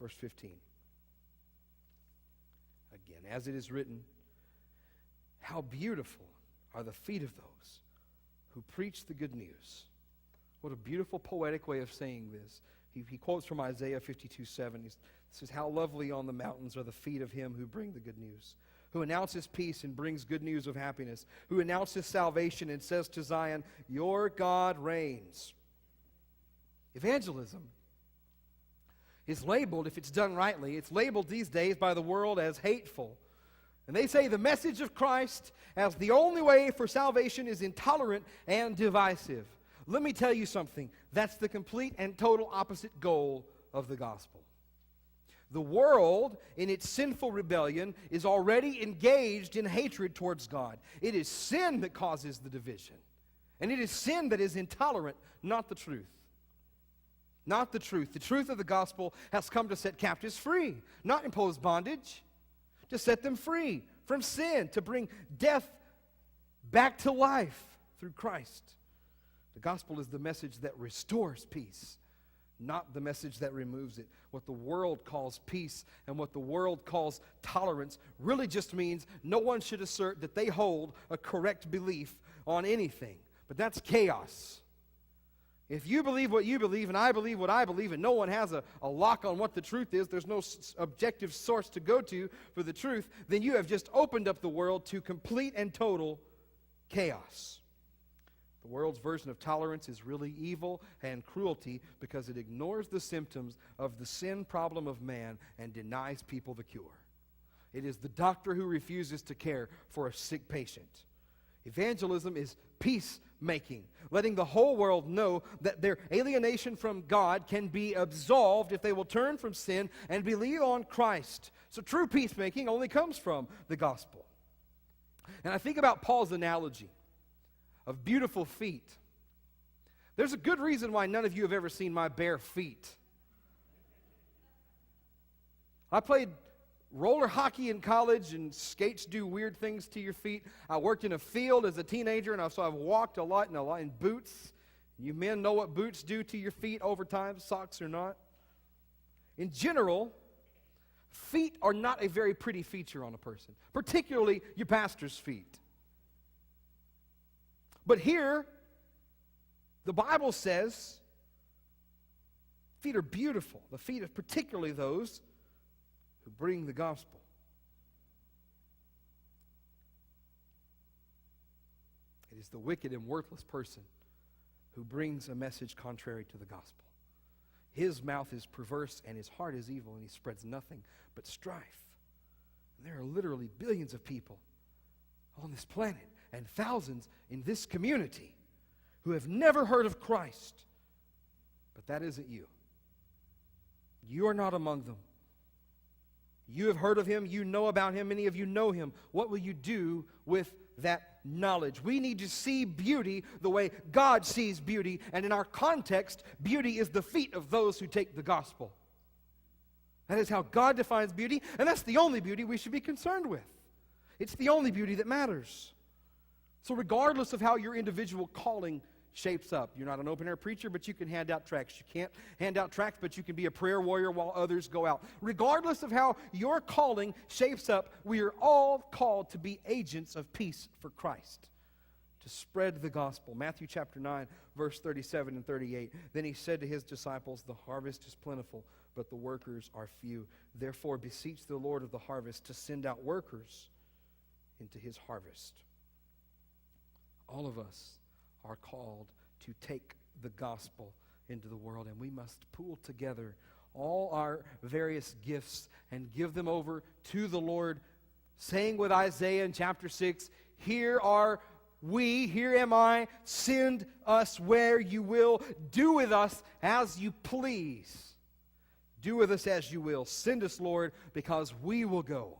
Verse 15. Again, as it is written, how beautiful are the feet of those who preach the good news. What a beautiful poetic way of saying this. He quotes from Isaiah 52:7. He says, how lovely on the mountains are the feet of him who bring the good news, who announces peace and brings good news of happiness, who announces salvation and says to Zion, your God reigns. Evangelism is labeled, if it's done rightly, it's labeled these days by the world as hateful. And they say the message of Christ as the only way for salvation is intolerant and divisive. Let me tell you something. That's the complete and total opposite goal of the gospel. The world, in its sinful rebellion, is already engaged in hatred towards God. It is sin that causes the division. And it is sin that is intolerant, not the truth. Not the truth. The truth of the gospel has come to set captives free, not impose bondage, to set them free from sin, to bring death back to life through Christ. The gospel is the message that restores peace, not the message that removes it. What the world calls peace and what the world calls tolerance really just means no one should assert that they hold a correct belief on anything. But that's chaos. If you believe what you believe and I believe what I believe and no one has a lock on what the truth is, there's no objective source to go to for the truth, then you have just opened up the world to complete and total chaos. The world's version of tolerance is really evil and cruelty because it ignores the symptoms of the sin problem of man and denies people the cure. It is the doctor who refuses to care for a sick patient. Evangelism is peacemaking, letting the whole world know that their alienation from God can be absolved if they will turn from sin and believe on Christ. So true peacemaking only comes from the gospel. And I think about Paul's analogy of beautiful feet. There's a good reason why none of you have ever seen my bare feet. I played roller hockey in college, and skates do weird things to your feet. I worked in a field as a teenager, and so I've walked a lot in boots. You men know what boots do to your feet over time, socks or not. In general, feet are not a very pretty feature on a person, particularly your pastor's feet. But here, the Bible says feet are beautiful. The feet of particularly those who bring the gospel. It is the wicked and worthless person who brings a message contrary to the gospel. His mouth is perverse and his heart is evil, and he spreads nothing but strife. And there are literally billions of people on this planet and thousands in this community who have never heard of Christ. But that isn't you. You are not among them. You have heard of him. You know about him. Many of you know him. What will you do with that knowledge? We need to see beauty the way God sees beauty. And in our context, beauty is the feet of those who take the gospel. That is how God defines beauty, and that's the only beauty we should be concerned with. It's the only beauty that matters. So regardless of how your individual calling shapes up, you're not an open-air preacher, but you can hand out tracts. You can't hand out tracts, but you can be a prayer warrior while others go out. Regardless of how your calling shapes up, we are all called to be agents of peace for Christ, to spread the gospel. Matthew chapter 9, verse 37 and 38. Then he said to his disciples, "The harvest is plentiful, but the workers are few. Therefore beseech the Lord of the harvest to send out workers into his harvest." All of us are called to take the gospel into the world, and we must pool together all our various gifts and give them over to the Lord, saying with Isaiah in chapter 6, "Here are we, here am I, send us where you will, do with us as you please. Do with us as you will. Send us, Lord, because we will go."